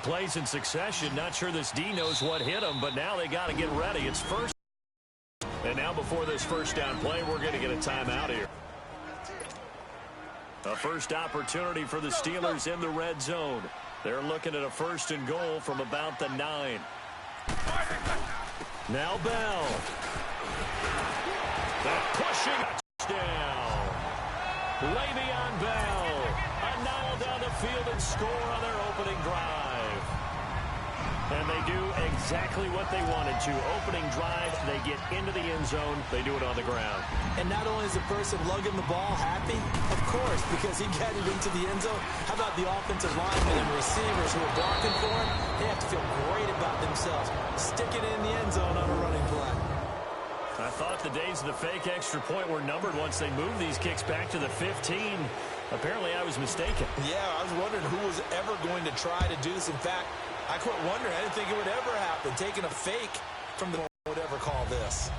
big plays in succession. Not sure this D knows what hit him, but now they got to get ready. It's first. And now before this first down play, we're going to get a timeout here. A first opportunity for the Steelers in the red zone. They're looking at a first and goal from about the 9. Now Bell. That pushing touchdown. Le'Veon Bell. A nile down the field and score on their opening drive. And they do exactly what they wanted to. Opening drive, they get into the end zone. They do it on the ground. And not only is the person lugging the ball happy, of course, because he got it into the end zone. How about the offensive linemen and receivers who are blocking for him? They have to feel great about themselves. Stick it in the end zone on a running play. I thought the days of the fake extra point were numbered once they moved these kicks back to the 15. Apparently, I was mistaken. Yeah, I was wondering who was ever going to try to do this. In fact, I quit wondering. I didn't think it would ever happen. Taking a fake from the would ever call this.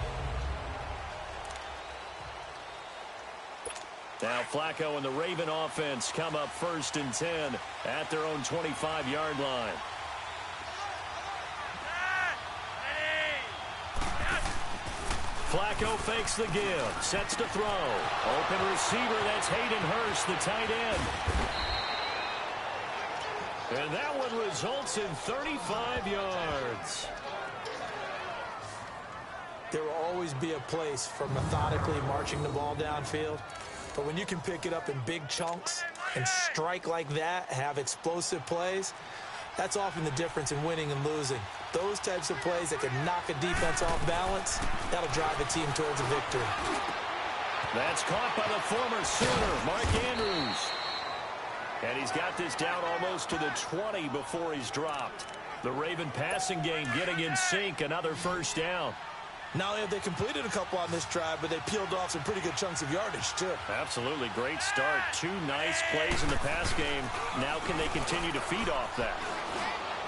Now Flacco and the Raven offense come up first and 10 at their own 25-yard line. Flacco fakes the give, sets to throw. Open receiver, that's Hayden Hurst, the tight end. And that one results in 35 yards. There will always be a place for methodically marching the ball downfield. But when you can pick it up in big chunks and strike like that, have explosive plays, that's often the difference in winning and losing. Those types of plays that can knock a defense off balance, that'll drive a team towards a victory. That's caught by the former Sooner, Mark Andrews. And he's got this down almost to the 20 before he's dropped. The Raven passing game getting in sync, another first down. Not only have they completed a couple on this drive, but they peeled off some pretty good chunks of yardage, too. Absolutely. Great start. 2 nice plays in the pass game. Now can they continue to feed off that?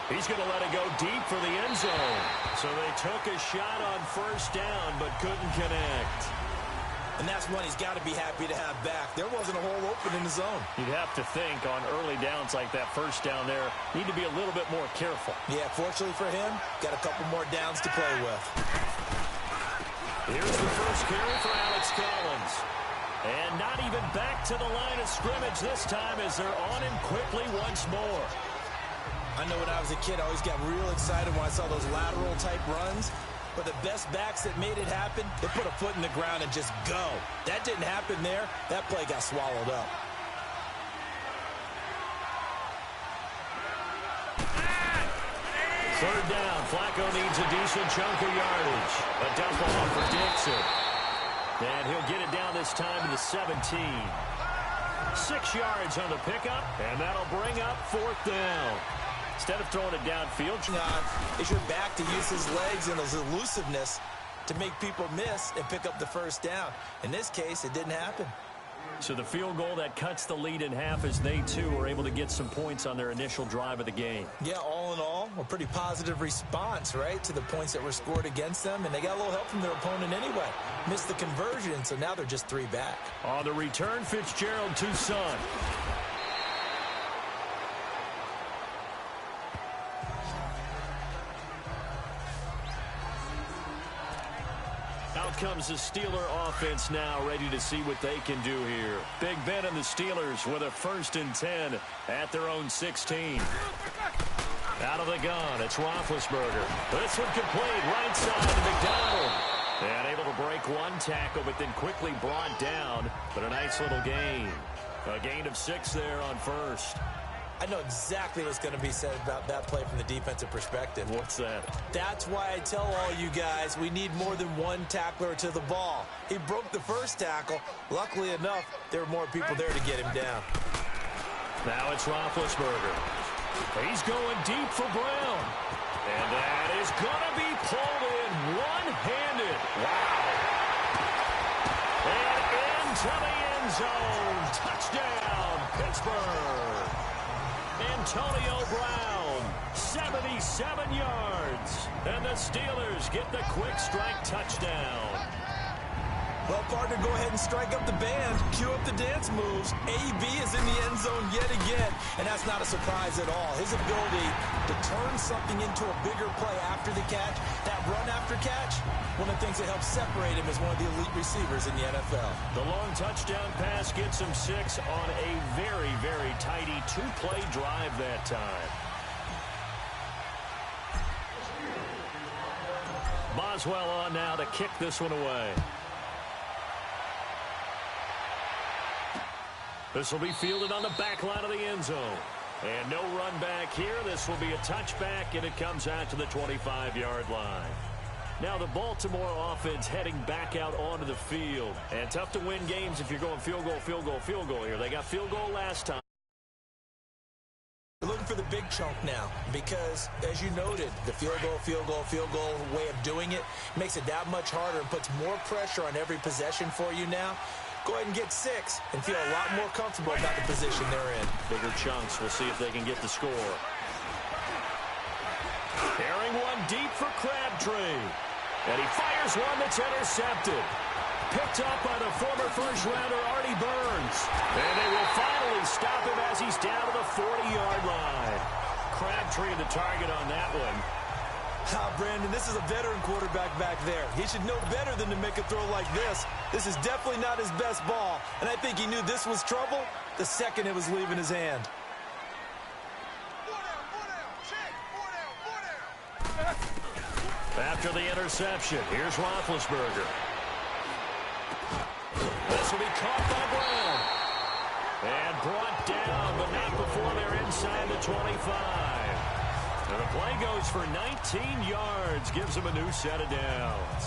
He's going to let it go deep for the end zone. So they took a shot on first down, but couldn't connect. And that's one he's got to be happy to have back. There wasn't a hole open in the zone. You'd have to think on early downs like that first down there, need to be a little bit more careful. Yeah, fortunately for him, got a couple more downs to play with. Here's the first carry for Alex Collins. And not even back to the line of scrimmage this time as they're on him quickly once more. I know when I was a kid, I always got real excited when I saw those lateral-type runs. But the best backs that made it happen, they put a foot in the ground and just go. That didn't happen there. That play got swallowed up. Third down. Flacco needs a decent chunk of yardage. A dump off for Dixon. And he'll get it down this time to the 17. 6 yards on the pickup, and that'll bring up fourth down. Instead of throwing it downfield, is your back to use his legs and his elusiveness to make people miss and pick up the first down. In this case, it didn't happen. So the field goal that cuts the lead in half as they, too, were able to get some points on their initial drive of the game. Yeah, all in all, a pretty positive response, right, to the points that were scored against them. And they got a little help from their opponent anyway. Missed the conversion, so now they're just 3 back. On the return, Fitzgerald to Son. Out comes the Steeler offense now, ready to see what they can do here. Big Ben and the Steelers with a first and 10 at their own 16. Out of the gun, it's Roethlisberger. This one complete, right side to McDonald. And able to break one tackle, but then quickly brought down. But a nice little gain. A gain of 6 there on first. I know exactly what's going to be said about that play from the defensive perspective. What's that? That's why I tell all you guys we need more than one tackler to the ball. He broke the first tackle. Luckily enough, there were more people there to get him down. Now it's Roethlisberger. He's going deep for Brown. And that is going to be pulled in one-handed. Wow. And into the end zone. Touchdown, Pittsburgh. Antonio Brown, 77 yards. And the Steelers get the quick strike touchdown. Well, partner, go ahead and strike up the band. Cue up the dance moves. AB is in the end zone yet again, and that's not a surprise at all. His ability to turn something into a bigger play after the catch, that run after catch, one of the things that helps separate him as one of the elite receivers in the NFL. The long touchdown pass gets him 6 on a very, very tidy two-play drive that time. Boswell on now to kick this one away. This will be fielded on the back line of the end zone. And no run back here. This will be a touchback, and it comes out to the 25-yard line. Now the Baltimore offense heading back out onto the field. And tough to win games if you're going field goal, field goal, field goal here. They got field goal last time. Looking for the big chunk now because, as you noted, the field goal, field goal, field goal way of doing it makes it that much harder and puts more pressure on every possession for you now. Go ahead and get 6 and feel a lot more comfortable about the position they're in. Bigger chunks. We'll see if they can get the score. Carrying one deep for Crabtree. And he fires one that's intercepted. Picked up by the former first-rounder Artie Burns. And they will finally stop him as he's down to the 40-yard line. Crabtree the target on that one. Brandon, this is a veteran quarterback back there. He should know better than to make a throw like this. This is definitely not his best ball, and I think he knew this was trouble the second it was leaving his hand. After the interception, here's Roethlisberger. This will be caught by Brown. And brought down, but not before they're inside the 25. And the play goes for 19 yards, gives him a new set of downs.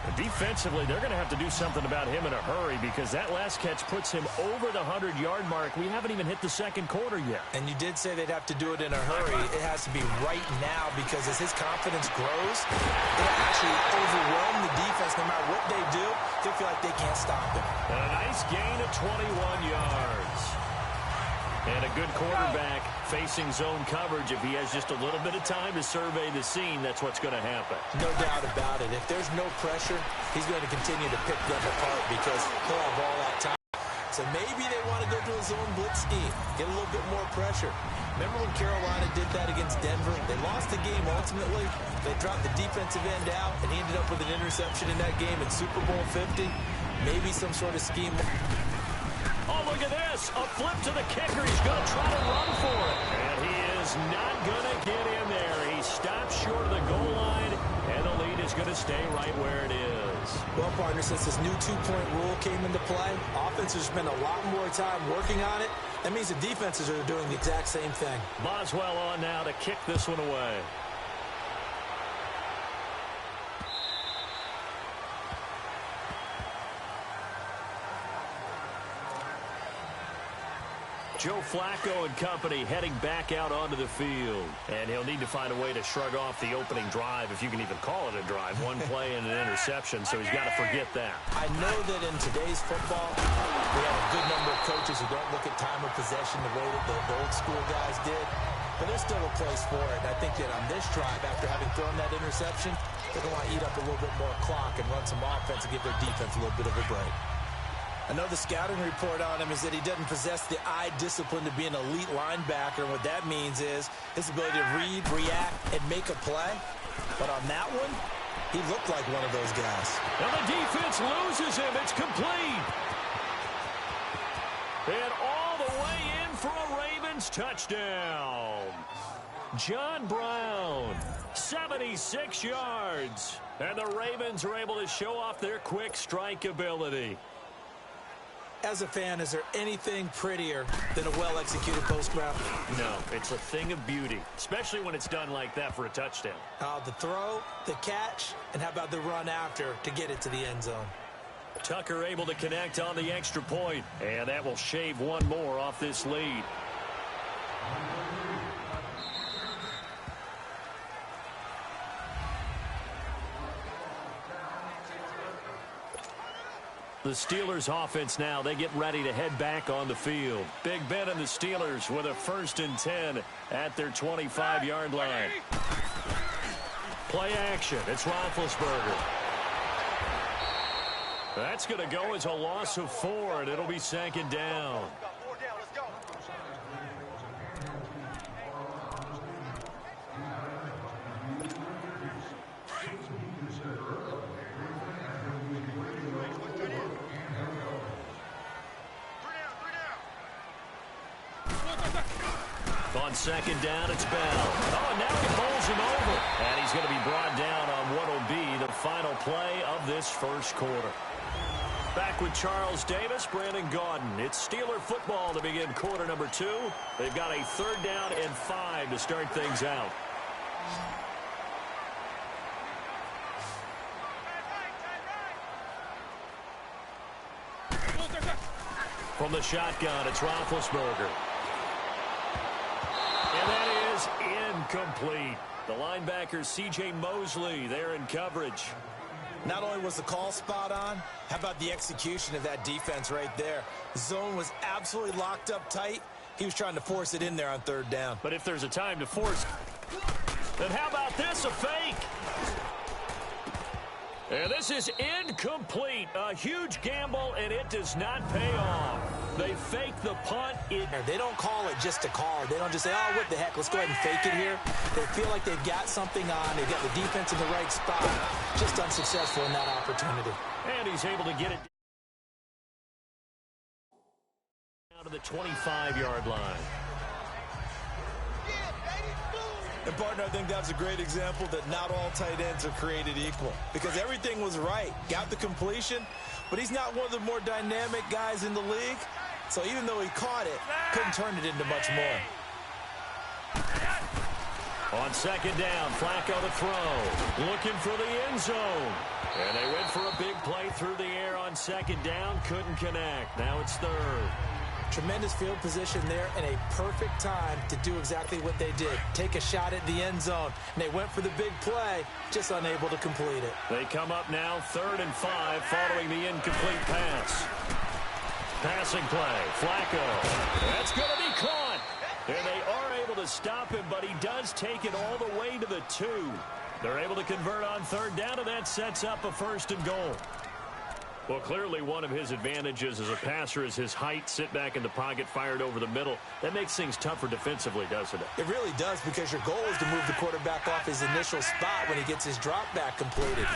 And defensively, they're going to have to do something about him in a hurry because that last catch puts him over the 100-yard mark. We haven't even hit the second quarter yet. And you did say they'd have to do it in a hurry. It has to be right now because as his confidence grows, it'll actually overwhelm the defense. No matter what they do, they'll feel like they can't stop him. And a nice gain of 21 yards. And a good quarterback facing zone coverage. If he has just a little bit of time to survey the scene, that's what's going to happen. No doubt about it. If there's no pressure, he's going to continue to pick them apart because he'll have all that time. So maybe they want to go to a zone blitz scheme, get a little bit more pressure. Remember when Carolina did that against Denver? They lost the game ultimately. They dropped the defensive end out, and he ended up with an interception in that game in Super Bowl 50. Maybe some sort of scheme. Oh, look at this. A flip to the kicker. He's going to try to run for it. And he is not going to get in there. He stops short of the goal line, and the lead is going to stay right where it is. Well, partner, since this new two-point rule came into play, offenses spend a lot more time working on it. That means the defenses are doing the exact same thing. Boswell on now to kick this one away. Joe Flacco and company heading back out onto the field. And he'll need to find a way to shrug off the opening drive, if you can even call it a drive. One play and an interception, so he's got to forget that. I know that in today's football, we have a good number of coaches who don't look at time of possession the way that the old school guys did. But there's still a place for it. And I think that on this drive, after having thrown that interception, they're going to want to eat up a little bit more clock and run some offense and give their defense a little bit of a break. I know the scouting report on him is that he doesn't possess the eye discipline to be an elite linebacker. And what that means is his ability to read, react, and make a play. But on that one, he looked like one of those guys. And the defense loses him. It's complete. And all the way in for a Ravens touchdown. John Brown, 76 yards. And the Ravens are able to show off their quick strike ability. As a fan, is there anything prettier than a well-executed post route? No, it's a thing of beauty, especially when it's done like that for a touchdown. The throw, the catch, and how about the run after to get it to the end zone? Tucker able to connect on the extra point, and that will shave one more off this lead. The Steelers offense now, they get ready to head back on the field. Big Ben and the Steelers with a 1st and 10 at their 25-yard line. Play action. It's Roethlisberger. That's going to go as a loss of 4, and it'll be 2nd down. On 2nd down, it's Bell. Oh, and now he bowls him over. And he's going to be brought down on what will be the final play of this first quarter. Back with Charles Davis, Brandon Gaudin. It's Steeler football to begin quarter number 2. They've got a 3rd down and 5 to start things out. From the shotgun, it's Roethlisberger. And that is incomplete. The linebacker, C.J. Mosley, there in coverage. Not only was the call spot on, how about the execution of that defense right there? The zone was absolutely locked up tight. He was trying to force it in there on 3rd down. But if there's a time to force, then how about this, a fake? And this is incomplete. A huge gamble, and it does not pay off. They fake the punt. They don't call it just to call it. They don't just say, oh, what the heck, let's go ahead and fake it here. They feel like they've got something on. They've got the defense in the right spot. Just unsuccessful in that opportunity. And he's able to get it down to the 25-yard line. And, partner, I think that's a great example that not all tight ends are created equal. Because everything was right. Got the completion, but he's not one of the more dynamic guys in the league. So even though he caught it, couldn't turn it into much more. On 2nd down, Flacco to throw. Looking for the end zone. And they went for a big play through the air on 2nd down. Couldn't connect. Now it's 3rd. Tremendous field position there and a perfect time to do exactly what they did. Take a shot at the end zone. And they went for the big play, just unable to complete it. They come up now 3rd and 5 following the incomplete pass. Passing play. Flacco. That's going to be caught. And they are able to stop him, but he does take it all the way to the 2. They're able to convert on 3rd down, and that sets up a 1st and goal. Well, clearly one of his advantages as a passer is his height. Sit back in the pocket, fired over the middle. That makes things tougher defensively, doesn't it? It really does, because your goal is to move the quarterback off his initial spot when he gets his drop back completed.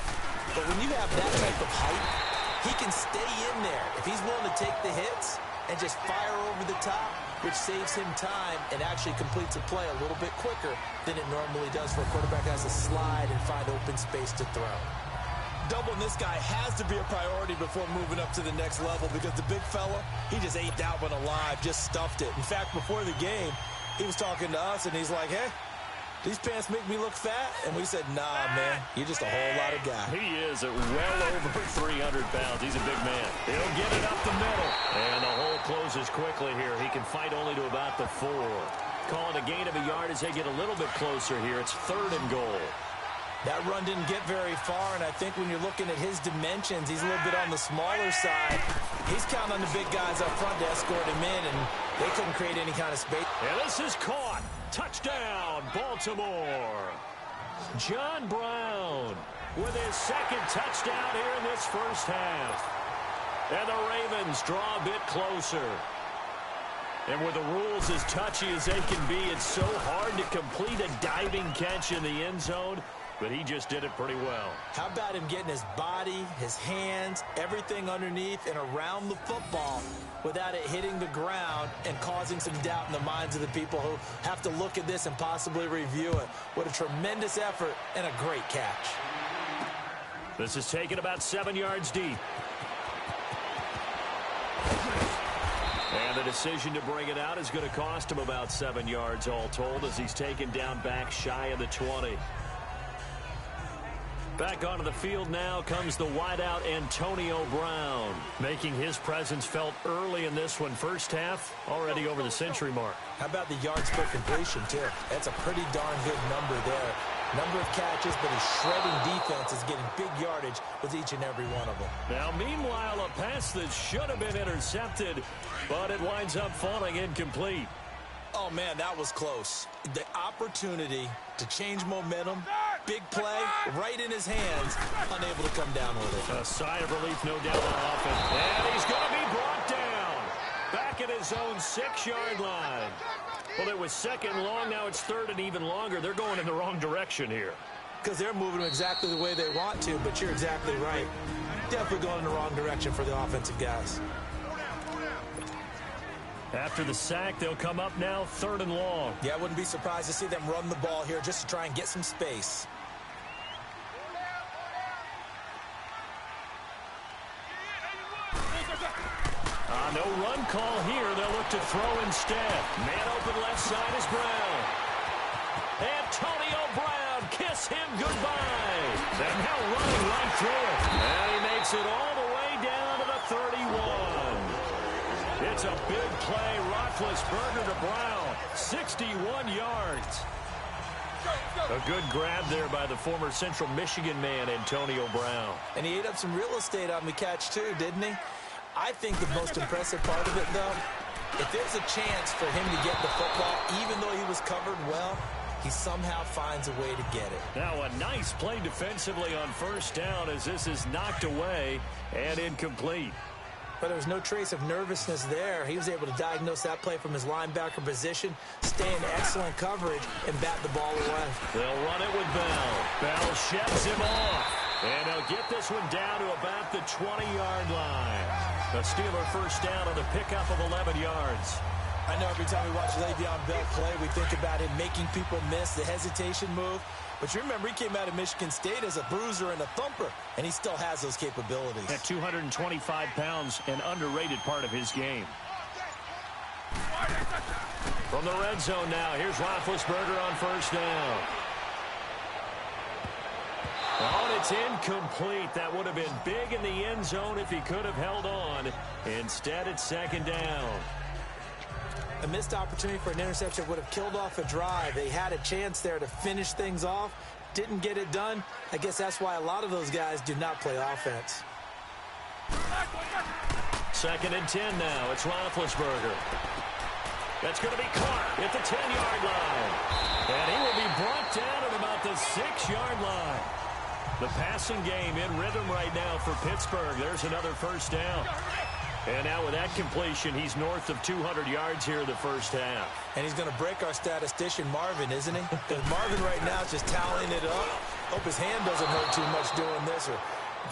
But when you have that type of height, he can stay in there. If he's willing to take the hits and just fire over the top, which saves him time and actually completes a play a little bit quicker than it normally does for a quarterback that has to slide and find open space to throw. Doubling this guy has to be a priority before moving up to the next level, because the big fella, he just ate that one alive, just stuffed it. In fact, before the game, he was talking to us, and he's like, hey, these pants make me look fat? And we said, nah, man, you're just a whole lot of guy. He is at well over 300 pounds. He's a big man. He'll get it up the middle. And the hole closes quickly here. He can fight only to about the 4. Calling a gain of a yard as they get a little bit closer here. It's 3rd and goal. That run didn't get very far, and I think when you're looking at his dimensions, he's a little bit on the smaller side. He's counting on the big guys up front to escort him in, and they couldn't create any kind of space. And this is caught. Touchdown, Baltimore. John Brown with his 2nd touchdown here in this first half. And the Ravens draw a bit closer. And with the rules as touchy as they can be, it's so hard to complete a diving catch in the end zone. But he just did it pretty well. How about him getting his body, his hands, everything underneath and around the football without it hitting the ground and causing some doubt in the minds of the people who have to look at this and possibly review it. What a tremendous effort and a great catch. This is taken about 7 yards deep. And the decision to bring it out is going to cost him about 7 yards all told, as he's taken down back shy of the 20. Back onto the field now comes the wideout Antonio Brown, making his presence felt early in this one. First half, already over the century mark. How about the yards per completion, too? That's a pretty darn good number there. Number of catches, but his shredding defense is getting big yardage with each and every one of them. Now, meanwhile, a pass that should have been intercepted, but it winds up falling incomplete. Oh, man, that was close. The opportunity to change momentum big play right in his hands, unable to come down with it. A sigh of relief, no doubt, on offense. And he's going to be brought down. Back at his own 6-yard line. Well, it was second and long. Now it's third and even longer. They're going in the wrong direction here. Because they're moving exactly the way they want to, but you're exactly right. Definitely going in the wrong direction for the offensive guys. After the sack, they'll come up now third and long. Yeah, I wouldn't be surprised to see them run the ball here just to try and get some space. No run call here. They'll look to throw instead. Man open left side is Brown. Antonio Brown, kiss him goodbye. And now running right through it. And he makes it all the way down to the 31. It's a big play. Roethlisberger to Brown. 61 yards. A good grab there by the former Central Michigan man, Antonio Brown. And he ate up some real estate on the catch, too, didn't he? I think the most impressive part of it, though, if there's a chance for him to get the football, even though he was covered well, he somehow finds a way to get it. Now a nice play defensively on first down as this is knocked away and incomplete. But there was no trace of nervousness there. He was able to diagnose that play from his linebacker position, stay in excellent coverage, and bat the ball away. They'll run it with Bell. Bell sheds him off. And they'll get this one down to about the 20-yard line. The Steeler first down on the pickup of 11 yards. I know every time we watch Le'Veon Bell play, we think about him making people miss the hesitation move. But you remember he came out of Michigan State as a bruiser and a thumper, and he still has those capabilities. At 225 pounds, an underrated part of his game. From the red zone now, here's Roethlisberger on first down. Oh, and it's incomplete. That would have been big in the end zone if he could have held on. Instead, it's second down. A missed opportunity for an interception would have killed off a drive. They had a chance there to finish things off. Didn't get it done. I guess that's why a lot of those guys do not play offense. Second and 10 now. It's Roethlisberger. That's going to be caught at the 10-yard line. And he will be brought down at about the 6-yard line. The passing game in rhythm right now for Pittsburgh. There's another first down. And now with that completion, he's north of 200 yards here in the first half. And he's going to break our statistician, Marvin, isn't he? Because Marvin right now is just tallying it up. Hope his hand doesn't hurt too much doing this or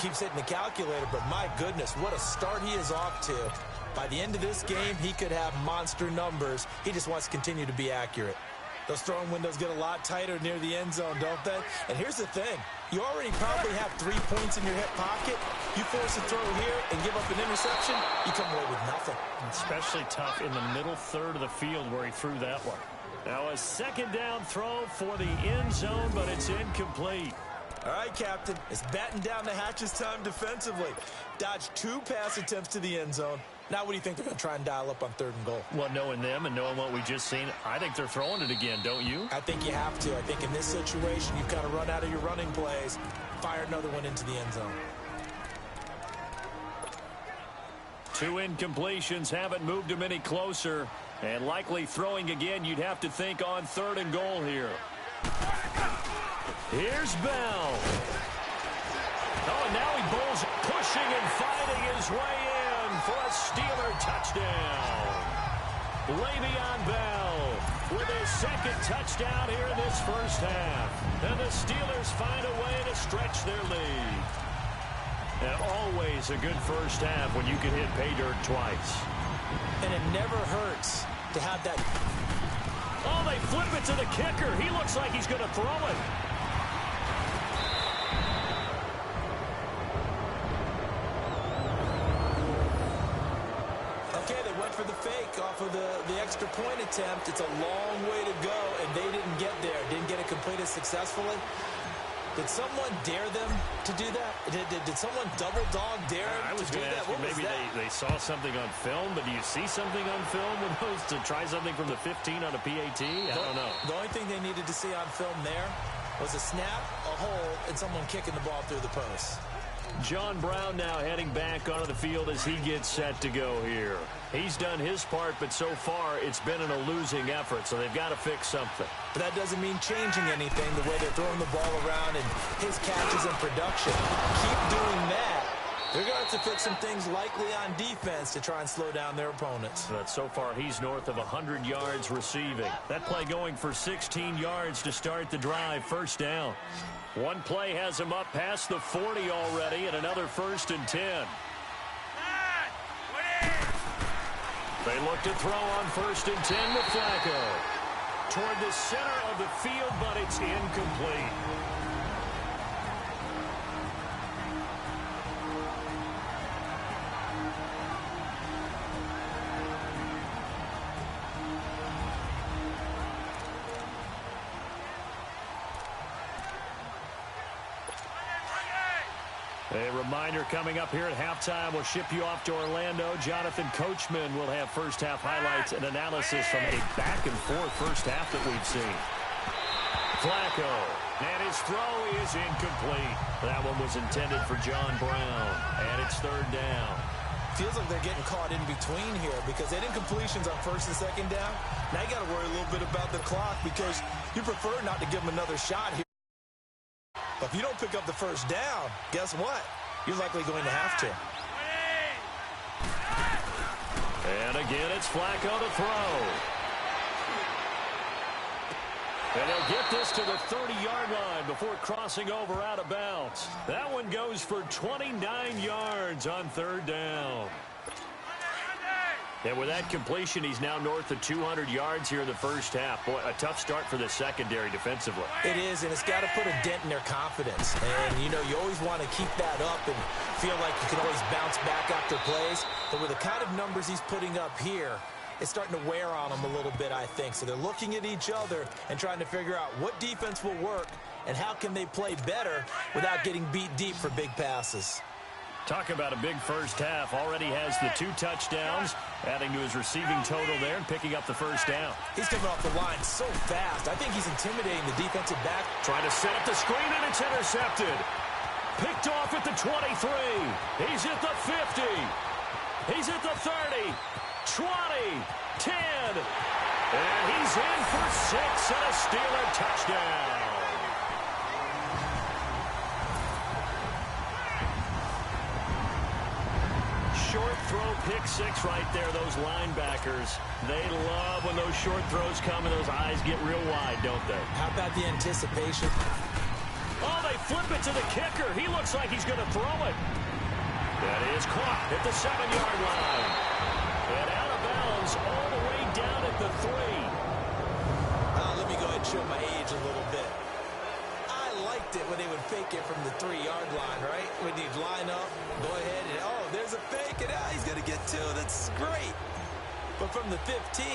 keeps hitting the calculator. But my goodness, what a start he is off to. By the end of this game, he could have monster numbers. He just wants to continue to be accurate. Those throwing windows get a lot tighter near the end zone, don't they? And here's the thing. You already probably have 3 points in your hip pocket. You force a throw here and give up an interception, you come away with nothing. Especially tough in the middle third of the field where he threw that one. Now a second down throw for the end zone, but it's incomplete. All right, Captain. It's batten down the hatches time defensively. Dodged 2 pass attempts to the end zone. Now what do you think they're going to try and dial up on 3rd and goal? Well, knowing them and knowing what we just seen, I think they're throwing it again, don't you? I think you have to. I think in this situation, you've got to run out of your running plays, fire another one into the end zone. 2 incompletions haven't moved him any closer. And likely throwing again, you'd have to think on 3rd and goal here. Here's Bell. Oh, and now he bowls, pushing and fighting his way in for a Steeler touchdown. Le'Veon Bell with his 2nd touchdown here in this first half. And the Steelers find a way to stretch their lead. And always a good first half when you can hit pay dirt twice. And it never hurts to have that. Oh, they flip it to the kicker. He looks like he's going to throw it. Okay, they went for the fake off of the extra point attempt. It's a long way to go, and they didn't get there. Didn't get it completed successfully. Did someone dare them to do that? Did someone double dog dare them I was to do going to that? ask you, maybe they saw something on film, but do you see something on film with those to try something from the 15 on a PAT? I don't know. The only thing they needed to see on film there was a snap, a hole, and someone kicking the ball through the post. John Brown now heading back onto the field as he gets set to go here. He's done his part, but so far it's been in a losing effort, so they've got to fix something. But that doesn't mean changing anything, the way they're throwing the ball around and his catches and production. Keep doing that. They're going to have to fix some things likely on defense to try and slow down their opponents. But so far he's north of 100 yards receiving. That play going for 16 yards to start the drive, first down. One play has him up past the 40 already, and another 1st and 10. They look to throw on 1st and 10 with Flacco. Toward the center of the field, but it's incomplete. A reminder coming up here at halftime. We'll ship you off to Orlando. Jonathan Coachman will have first-half highlights and analysis from a back-and-forth first half that we've seen. Flacco, and his throw is incomplete. That one was intended for John Brown, and it's 3rd down. Feels like they're getting caught in between here because they did incompletions on 1st and 2nd down. Now you got to worry a little bit about the clock because you prefer not to give them another shot here. But if you don't pick up the 1st down, guess what? You're likely going to have to. And again, it's Flacco to throw. And they'll get this to the 30-yard line before crossing over out of bounds. That one goes for 29 yards on 3rd down. And with that completion, he's now north of 200 yards here in the first half. Boy, a tough start for the secondary defensively. It is, and it's got to put a dent in their confidence. And, you know, you always want to keep that up and feel like you can always bounce back after plays. But with the kind of numbers he's putting up here, it's starting to wear on them a little bit, I think. So they're looking at each other and trying to figure out what defense will work and how can they play better without getting beat deep for big passes. Talk about a big first half. Already has the 2 touchdowns, adding to his receiving total there and picking up the 1st down. He's coming off the line so fast. I think he's intimidating the defensive back. Trying to set up the screen, and it's intercepted. Picked off at the 23. He's at the 50. He's at the 30. 20. 10. And he's in for 6 and a Steeler touchdown. Short throw, pick 6 right there, those linebackers. They love when those short throws come and those eyes get real wide, don't they? How about the anticipation? Oh, they flip it to the kicker. He looks like he's going to throw it. That is caught at the 7-yard line. And out of bounds all the way down at the 3. Let me go ahead and show my age a little bit. I liked it when they would fake it from the 3-yard line, right? When you'd line up, go ahead and, oh, there's a fake, and he's going to get 2. That's great. But from the 15,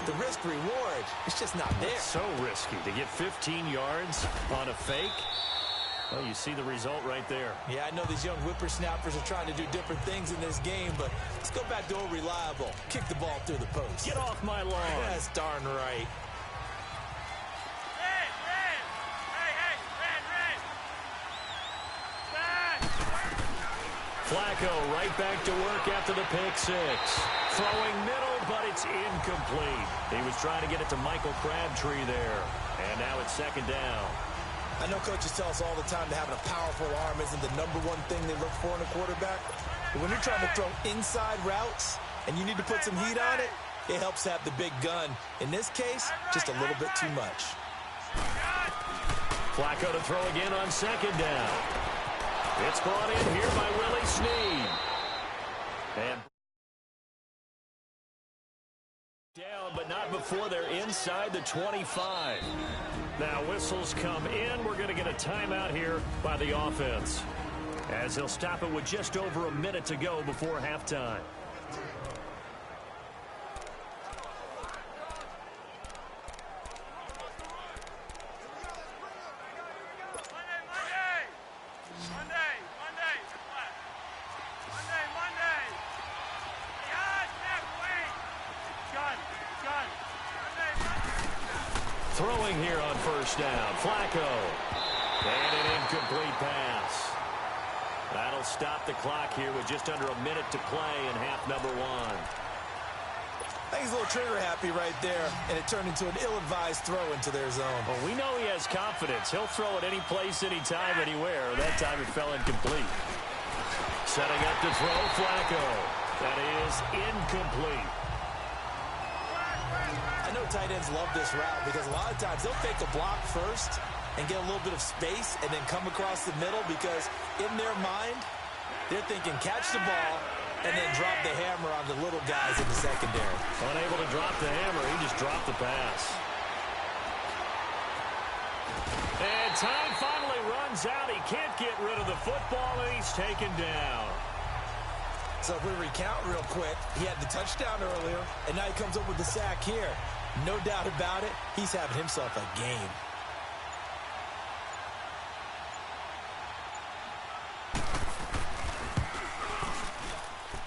the risk-reward, it's just not there. So risky to get 15 yards on a fake. Well, you see the result right there. Yeah, I know these young whippersnappers are trying to do different things in this game, but let's go back to old reliable. Kick the ball through the post. Get off my lawn. That's darn right. Flacco right back to work after the pick 6. Throwing middle, but it's incomplete. He was trying to get it to Michael Crabtree there. And now it's 2nd down. I know coaches tell us all the time that having a powerful arm isn't the #1 thing they look for in a quarterback. But when you're trying to throw inside routes and you need to put some heat on it, it helps have the big gun. In this case, just a little bit too much. Flacco to throw again on 2nd down. It's brought in here by Willie Snead. And down, but not before they're inside the 25. Now whistles come in. We're going to get a timeout here by the offense, as he'll stop it with just over a minute to go before halftime. Throwing here on 1st down, Flacco. And an incomplete pass. That'll stop the clock here with just under a minute to play in half number one. I think he's a little trigger happy right there, and it turned into an ill-advised throw into their zone. Well, we know he has confidence. He'll throw it any place, anytime, anywhere. That time it fell incomplete. Setting up to throw, Flacco. That is incomplete. I know tight ends love this route because a lot of times they'll fake a block first and get a little bit of space and then come across the middle because in their mind, they're thinking catch the ball and then drop the hammer on the little guys in the secondary. Unable to drop the hammer, he just dropped the pass. And time finally runs out. He can't get rid of the football, and he's taken down. So if we recount real quick, he had the touchdown earlier, and now he comes up with the sack here. No doubt about it, he's having himself a game.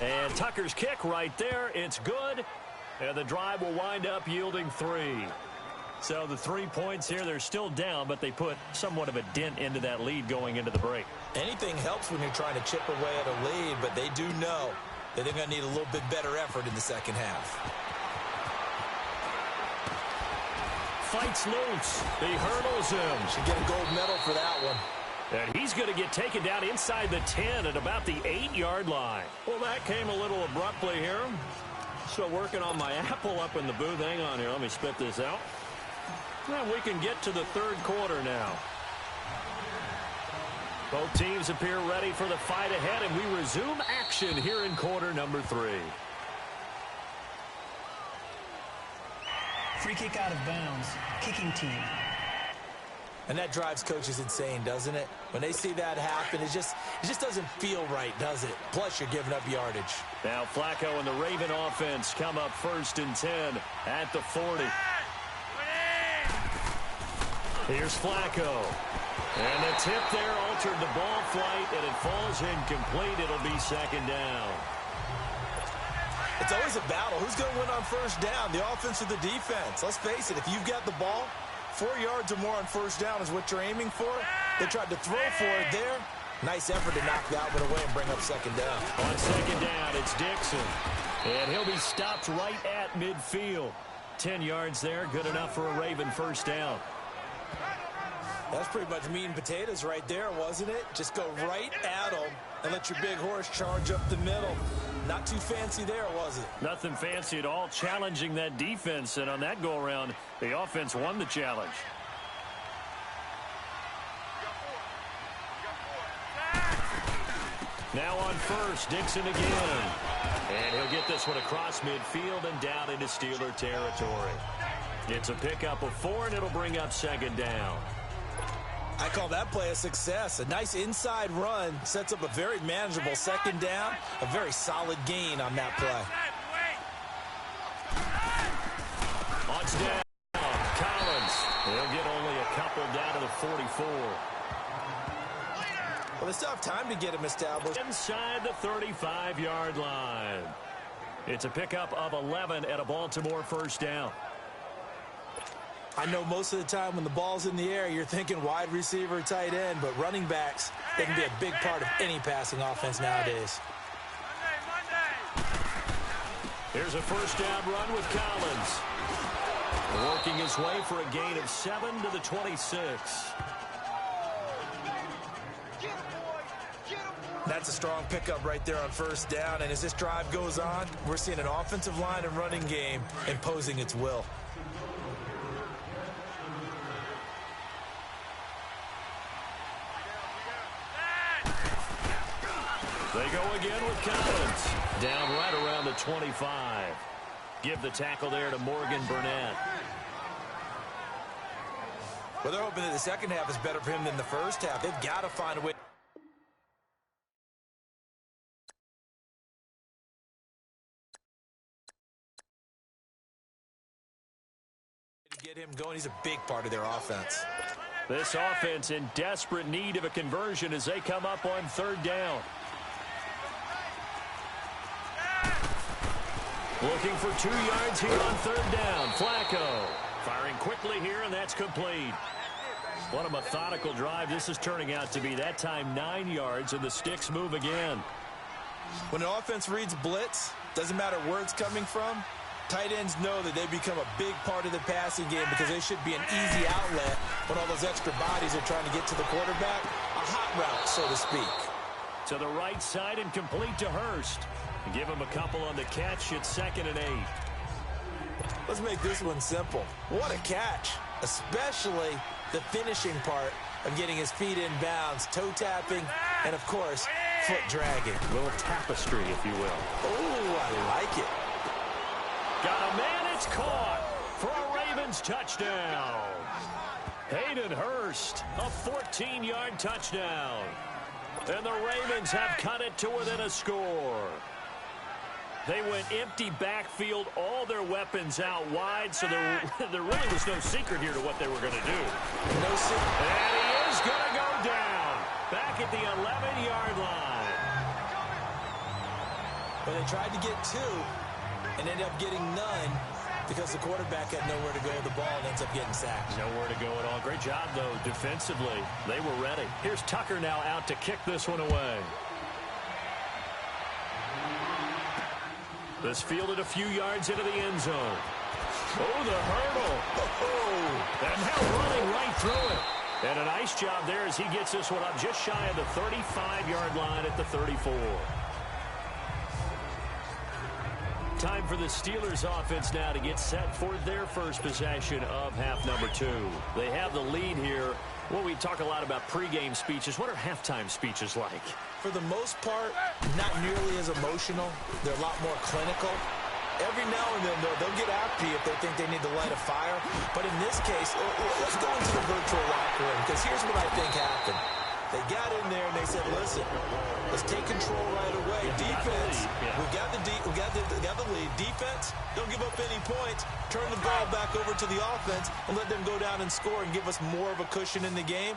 And Tucker's kick right there. It's good. And the drive will wind up yielding 3. So the 3 points here, they're still down, but they put somewhat of a dent into that lead going into the break. Anything helps when you're trying to chip away at a lead, but they do know that they're going to need a little bit better effort in the second half. Fights loose. He hurdles him. Should get a gold medal for that one. And he's going to get taken down inside the 10 at about the 8-yard line. Well, that came a little abruptly here. Still working on my apple up in the booth. Hang on here. Let me spit this out. Well, we can get to the third quarter now. Both teams appear ready for the fight ahead, and we resume action here in quarter number 3. Free kick out of bounds. Kicking team. And that drives coaches insane, doesn't it? When they see that happen, it just doesn't feel right, does it? Plus, you're giving up yardage. Now Flacco and the Raven offense come up 1st and 10 at the 40. Here's Flacco. And the tip there altered the ball flight, and it falls incomplete. It'll be 2nd down. It's always a battle. Who's going to win on 1st down, the offense or the defense? Let's face it, if you've got the ball, 4 yards or more on 1st down is what you're aiming for. They tried to throw for it there. Nice effort to knock that one away and bring up 2nd down. On 2nd down, it's Dixon. And he'll be stopped right at midfield. 10 yards there, good enough for a Raven 1st down. That's pretty much meat and potatoes right there, wasn't it? Just go right at them and let your big horse charge up the middle. Not too fancy there, was it? Nothing fancy at all, challenging that defense. And on that go-around, the offense won the challenge. Now on 1st, Dixon again. And he'll get this one across midfield and down into Steeler territory. It's a pickup of 4, and it'll bring up 2nd down. I call that play a success. A nice inside run sets up a very manageable 2nd down. A very solid gain on that play. On down, Collins. He'll get only a couple down to the 44. Well, they still have time to get him established. Inside the 35-yard line. It's a pickup of 11 at a Baltimore 1st down. I know most of the time when the ball's in the air, you're thinking wide receiver, tight end, but running backs, they can be a big part of any passing offense nowadays. Here's a 1st down run with Collins. Working his way for a gain of 7 to the 26. That's a strong pickup right there on 1st down, and as this drive goes on, we're seeing an offensive line and running game imposing its will. They go again with Collins. Down right around the 25. Give the tackle there to Morgan Burnett. Well, they're hoping that the second half is better for him than the first half. They've got to find a way to get him going. He's a big part of their offense. This offense in desperate need of a conversion as they come up on 3rd down. Looking for 2 yards here on 3rd down. Flacco firing quickly here, and that's complete. What a methodical drive this is turning out to be. That time 9 yards, and the sticks move again. When an offense reads blitz, doesn't matter where it's coming from, tight ends know that they become a big part of the passing game because they should be an easy outlet when all those extra bodies are trying to get to the quarterback. A hot route, so to speak. To the right side and complete to Hurst. Give him a couple on the catch. It's 2nd and 8. Let's make this one simple. What a catch, especially the finishing part of getting his feet in bounds, toe tapping, and, of course, foot dragging. A little tapestry, if you will. Oh, I like it. Got a man, it's caught for a Ravens touchdown. Hayden Hurst, a 14-yard touchdown. And the Ravens have cut it to within a score. They went empty backfield, all their weapons out wide, so there really was no secret here to what they were going to do. No secret. And he is going to go down back at the 11-yard line. But they tried to get 2 and ended up getting none because the quarterback had nowhere to go with the ball and ends up getting sacked. Nowhere to go at all. Great job, though, defensively. They were ready. Here's Tucker now out to kick this one away. This fielded a few yards into the end zone. Oh, the hurdle. Oh, and now running right through it. And a nice job there as he gets this one up just shy of the 35-yard line at the 34. Time for the Steelers offense now to get set for their first possession of half number 2. They have the lead here. Well, we talk a lot about pregame speeches. What are halftime speeches like? For the most part, not nearly as emotional. They're a lot more clinical. Every now and then, they'll get after you if they think they need to light a fire. But in this case, let's go into the virtual locker room, because here's what I think happened. They got in there and they said, listen, let's take control right away. Defense, we got the lead. Defense, don't give up any points. Turn the ball back over to the offense and let them go down and score and give us more of a cushion in the game.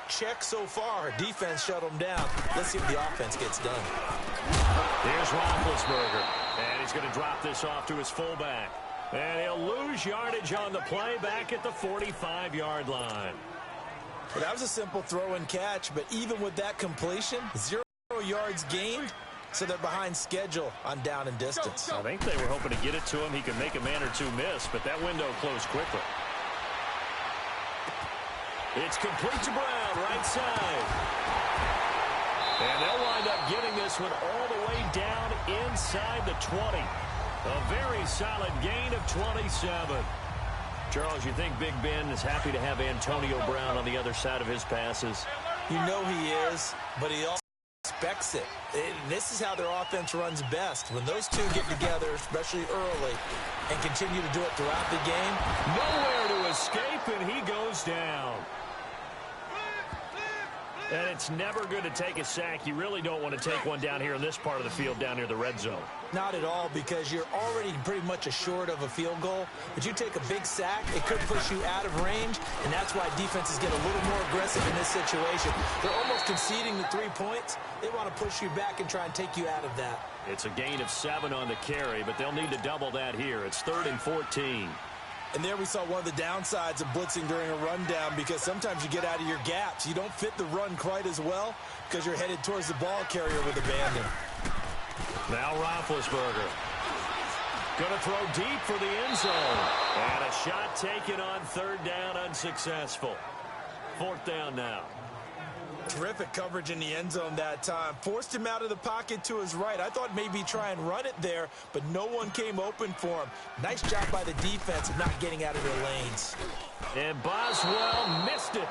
Check so far. Defense shut them down. Let's see if the offense gets done. Here's Roethlisberger, and he's going to drop this off to his fullback. And he'll lose yardage on the play back at the 45-yard line. Well, that was a simple throw and catch, but even with that completion, 0 yards gained, so they're behind schedule on down and distance. I think they were hoping to get it to him. He could make a man or two miss, but that window closed quickly. It's complete to Brown, right side. And they'll wind up getting this one all the way down inside the 20. A very solid gain of 27. Charles, you think Big Ben is happy to have Antonio Brown on the other side of his passes? You know he is, but he also expects it. This is how their offense runs best. When those two get together, especially early, and continue to do it throughout the game. Nowhere to escape, and he goes down. And it's never good to take a sack. You really don't want to take one down here in this part of the field, down near the red zone. Not at all, because you're already pretty much assured of a field goal. But you take a big sack, it could push you out of range, and that's why defenses get a little more aggressive in this situation. They're almost conceding the 3 points. They want to push you back and try and take you out of that. It's a gain of 7 on the carry, but they'll need to double that here. It's 3rd and 14. And there we saw one of the downsides of blitzing during a rundown, because sometimes you get out of your gaps. You don't fit the run quite as well because you're headed towards the ball carrier with abandon. Now Roethlisberger. Going to throw deep for the end zone. And a shot taken on 3rd down, unsuccessful. 4th down now. Terrific coverage in the end zone that time. Forced him out of the pocket to his right. I thought maybe try and run it there, but no one came open for him. Nice job by the defense of not getting out of their lanes. And Boswell missed it.